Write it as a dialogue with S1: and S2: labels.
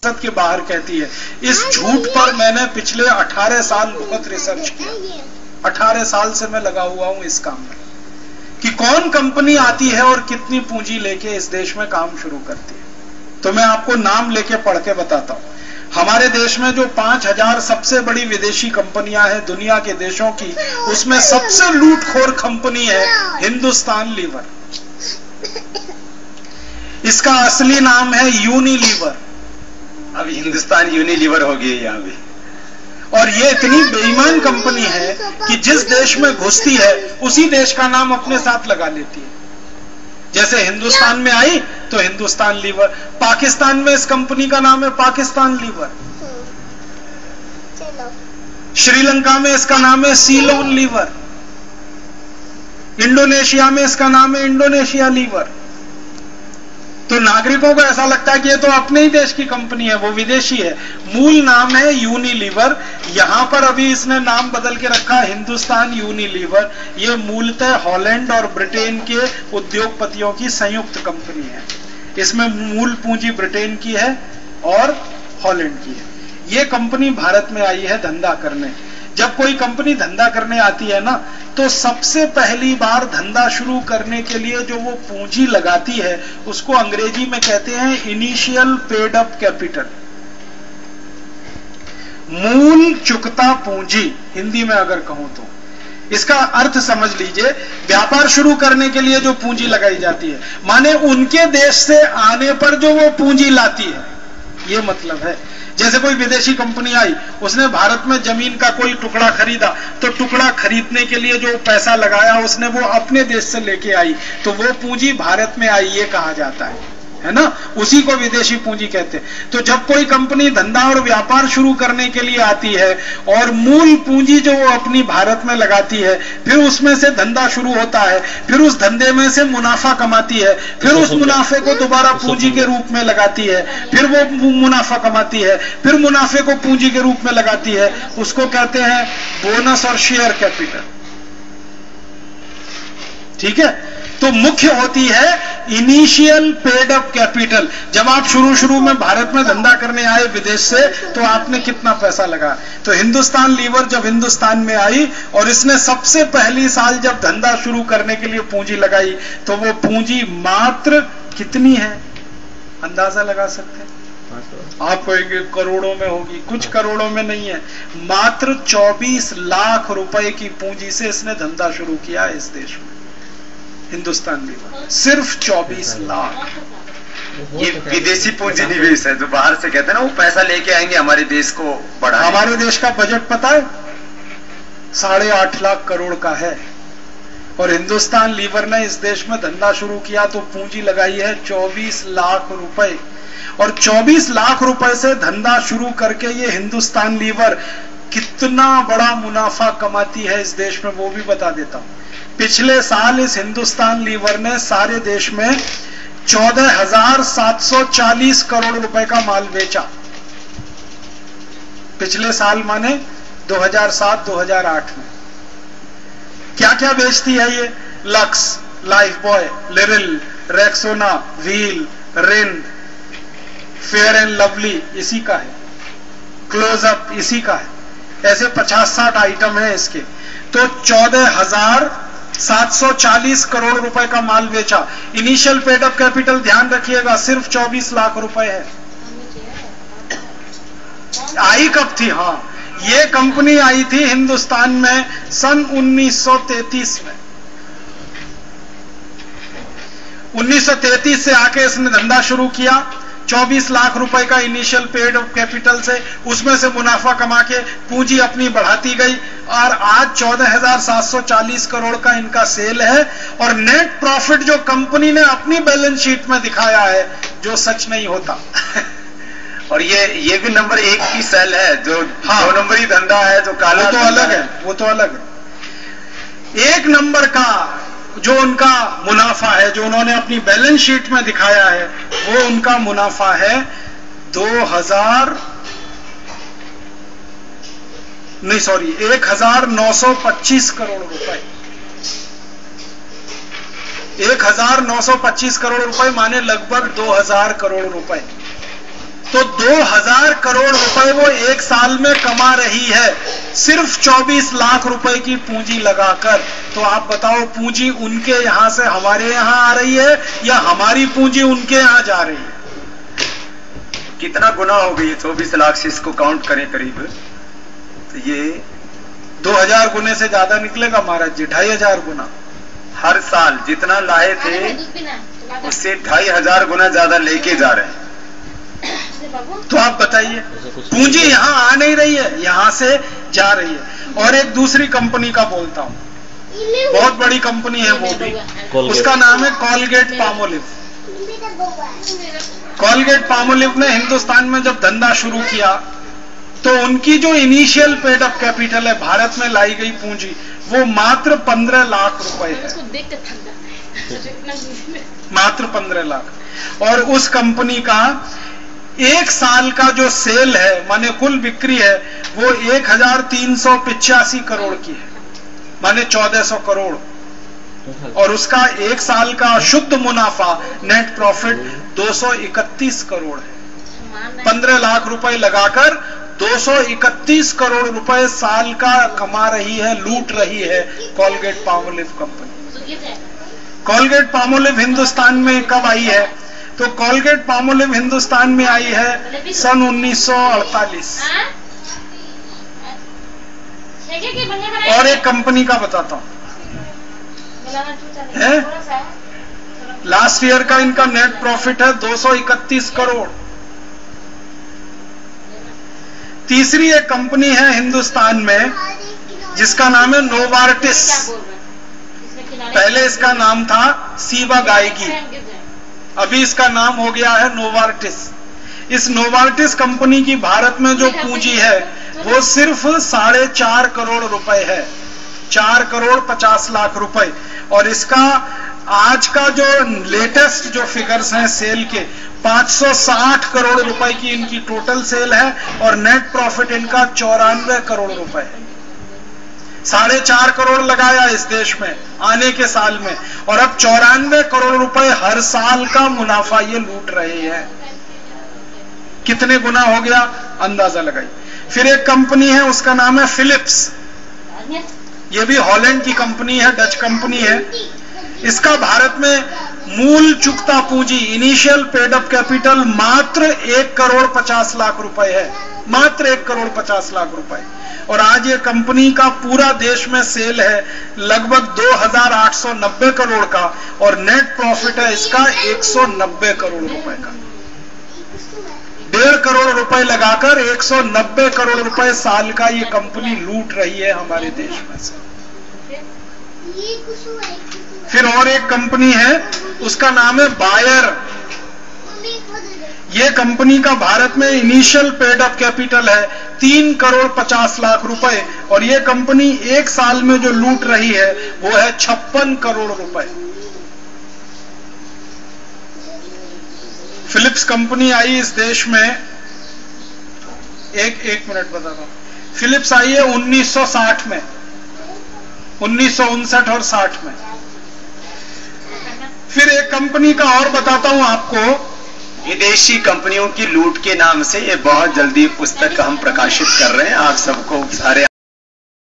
S1: संसद के बाहर कहती है। इस झूठ पर मैंने पिछले 18 साल बहुत रिसर्च किया। 18 साल से मैं लगा हुआ हूं इस काम में कि कौन कंपनी आती है और कितनी पूंजी लेके इस देश में काम शुरू करती है। तो मैं आपको नाम लेके पढ़ के बताता हूं। हमारे देश में जो 5000 सबसे बड़ी विदेशी कंपनियां हैं दुनिया के देशों की, उसमें सबसे लूटखोर कंपनी है हिंदुस्तान लीवर। इसका असली नाम है यूनिलीवर।
S2: अब हिंदुस्तान यूनिलीवर हो गई यहां भी।
S1: और ये इतनी बेईमान कंपनी है कि जिस देश में घुसती है उसी देश का नाम अपने साथ लगा लेती है। जैसे हिंदुस्तान में आई तो हिंदुस्तान लीवर, पाकिस्तान में इस कंपनी का नाम है पाकिस्तान लीवर, श्रीलंका में इसका नाम है सीलोन लीवर, इंडोनेशिया में इसका नाम है इंडोनेशिया लीवर। तो नागरिकों को ऐसा लगता है कि ये तो अपने ही देश की कंपनी है, वो विदेशी है। मूल नाम है यूनिलीवर। यहां पर अभी इसने नाम बदल के रखा हिंदुस्तान यूनिलीवर। ये मूलतः हॉलैंड और ब्रिटेन के उद्योगपतियों की संयुक्त कंपनी है। इसमें मूल पूंजी ब्रिटेन की है और हॉलैंड की है। ये कंपनी भारत में आई है धंधा करने। जब कोई कंपनी धंधा करने आती है ना, तो सबसे पहली बार धंधा शुरू करने के लिए जो वो पूंजी लगाती है उसको अंग्रेजी में कहते हैं इनिशियल पेड अप कैपिटल, मूल चुकता पूंजी हिंदी में अगर कहूं तो। इसका अर्थ समझ लीजिए, व्यापार शुरू करने के लिए जो पूंजी लगाई जाती है, माने उनके देश से आने पर जो वो पूंजी लाती है, ये मतलब है। जैसे कोई विदेशी कंपनी आई, उसने भारत में जमीन का कोई टुकड़ा खरीदा, तो टुकड़ा खरीदने के लिए जो पैसा लगाया उसने वो अपने देश से लेके आई, तो वो पूंजी भारत में आई, ये कहा जाता है ना। उसी को विदेशी पूंजी कहते हैं। तो जब कोई कंपनी धंधा और व्यापार शुरू करने के लिए आती है और मूल पूंजी जो वो अपनी भारत में लगाती है, फिर उसमें से धंधा शुरू होता है, फिर उस धंधे में से मुनाफा कमाती है, फिर उस मुनाफे को दोबारा पूंजी के रूप में लगाती है, फिर वो मुनाफा कमाती है, फिर मुनाफे को पूंजी के रूप में लगाती है, उसको कहते हैं बोनस और शेयर कैपिटल। ठीक है। तो मुख्य होती है इनिशियल पेड अप कैपिटल। जब आप शुरू में भारत में धंधा करने आए विदेश से, तो आपने कितना पैसा लगा। तो हिंदुस्तान लीवर जब हिंदुस्तान में आई और इसने सबसे पहली साल जब धंधा शुरू करने के लिए पूंजी लगाई, तो वो पूंजी मात्र कितनी है, अंदाजा लगा सकते हैं आप? कहेंगे करोड़ों में होगी। कुछ करोड़ों में नहीं है, मात्र 24 लाख रुपए की पूंजी से इसने धंधा शुरू किया इस देश में, हिंदुस्तान लीवर। सिर्फ 24 लाख।
S2: ये विदेशी पूंजी निवेश है जो बाहर से कहते हैं ना, वो पैसा लेके आएंगे हमारे देश को बढ़ा।
S1: हमारे देश का बजट पता है 8.5 लाख करोड़ का है, और हिंदुस्तान लीवर ने इस देश में धंधा शुरू किया तो पूंजी लगाई है 24 लाख रुपए। और 24 लाख रुपए से धंधा शुरू करके ये हिंदुस्तान लीवर कितना बड़ा मुनाफा कमाती है इस देश में, वो भी बता देता हूं। पिछले साल इस हिंदुस्तान लीवर ने सारे देश में 14,740 करोड़ रुपए का माल बेचा। पिछले साल माने 2007-2008 में। क्या क्या बेचती है ये? Lux, life boy, Liril, Rexona, wheel, Rin, fair and lovely इसी का है, क्लोजअप इसी का है। ऐसे 50-60 आइटम है इसके। तो 14,740 करोड़ रुपए का माल बेचा। इनिशियल पेड अप कैपिटल ध्यान रखिएगा सिर्फ 24 लाख रुपए है। आई कब थी? हाँ, ये कंपनी आई थी हिंदुस्तान में सन 1933 में। 1933 से आके इसने धंधा शुरू किया 24 लाख रुपए का इनिशियल पेड अप कैपिटल से, उसमें से मुनाफा कमा के पूंजी अपनी बढ़ाती गई, और आज 14,740 करोड़ का इनका सेल है। और नेट प्रॉफिट जो कंपनी ने अपनी बैलेंस शीट में दिखाया है, जो सच नहीं होता।
S2: और ये भी नंबर 1 की सेल है, जो 2 नंबरी धंधा है, जो काला,
S1: वो तो अलग है, वो तो अलग है। 1 नंबर का जो उनका मुनाफा है, जो उन्होंने अपनी बैलेंस शीट में दिखाया है, वो उनका मुनाफा है 1925 करोड़ रुपए। 1925 करोड़ रुपए माने लगभग 2000 करोड़ रुपए। तो 2000 करोड़ रुपए वो एक साल में कमा रही है, सिर्फ 24 लाख रुपए की पूंजी लगाकर। तो आप बताओ, पूंजी उनके यहां से हमारे यहां आ रही है या हमारी पूंजी उनके यहां जा रही है?
S2: कितना गुना हो गई? 24 लाख से इसको काउंट करें करीब, तो ये
S1: 2000 गुने से ज्यादा निकलेगा महाराज जी, 2500 गुना।
S2: हर साल जितना लाए थे उससे 2500 गुना ज्यादा लेके जा रहे हैं।
S1: तो आप बताइए, पूंजी यहां आ नहीं रही है, यहां से जा रही है। और एक दूसरी कंपनी का बोलता हूं, बहुत बड़ी कंपनी है वो भी, उसका नाम है कोलगेट पामोलिव। कोलगेट पामोलिव ने हिंदुस्तान में जब धंधा शुरू किया तो उनकी जो इनिशियल पेड अप कैपिटल है, भारत में लाई गई पूंजी, वो मात्र 15 लाख रुपए है, मात्र 15 लाख। और उस कंपनी का एक साल का जो सेल है, माने कुल बिक्री है, वो 1385 करोड़ की है, माने 1400 करोड़। और उसका एक साल का शुद्ध मुनाफा, नेट प्रॉफिट 231 करोड़ है। 15 लाख रुपए लगाकर 231 करोड़ रुपए साल का कमा रही है, लूट रही है Colgate Palmolive company. Colgate Palmolive Hindustan में कब आई है? तो कोलगेट पामोलिव हिंदुस्तान में आई है सन 1948। और एक कंपनी का बताता हूं, लास्ट ईयर का इनका नेट प्रॉफिट है 231 करोड़। तीसरी एक कंपनी है हिंदुस्तान में जिसका नाम है नोवार्टिस। पहले इसका नाम था सीबा गायगी, अभी इसका नाम हो गया है नोवार्टिस। इस नोवार्टिस कंपनी की भारत में जो पूंजी है वो सिर्फ 4.5 करोड़ रुपए है, 4 करोड़ 50 लाख रुपए। और इसका आज का जो लेटेस्ट जो फिगर्स हैं सेल के, 560 करोड़ रुपए की इनकी टोटल सेल है और नेट प्रॉफिट इनका 94 करोड़ रुपए है। 4.5 करोड़ लगाया इस देश में आने के साल में, और अब 94 करोड़ रुपए हर साल का मुनाफा ये लूट रहे हैं। कितने गुना हो गया अंदाजा लगाइए। फिर एक कंपनी है, उसका नाम है फिलिप्स। ये भी हॉलैंड की कंपनी है, डच कंपनी है। इसका भारत में मूल चुकता पूंजी, इनिशियल पेड अप कैपिटल मात्र 1 करोड़ 50 लाख रुपए है, मात्र 1 करोड़ 50 लाख रुपए। और आज ये कंपनी का पूरा देश में सेल है लगभग 2890 करोड़ का, और नेट प्रॉफिट है इसका 190 करोड़ रुपए का। 1.5 करोड़ रुपए लगाकर 190 करोड़ रुपए साल का ये कंपनी लूट रही है हमारे देश में से। फिर और एक कंपनी है, उसका नाम है बायर। ये कंपनी का भारत में इनिशियल पेड अप कैपिटल है 3 करोड़ 50 लाख रुपए, और ये कंपनी एक साल में जो लूट रही है वो है 56 करोड़ रुपए। फिलिप्स कंपनी आई इस देश में, एक मिनट बताता हूं। फिलिप्स आई है 1960 में, 1959 और 60 में। फिर एक कंपनी का और बताता हूं आपको।
S2: विदेशी कंपनियों की लूट के नाम से ये बहुत जल्दी पुस्तक हम प्रकाशित कर रहे हैं, आप सबको सारे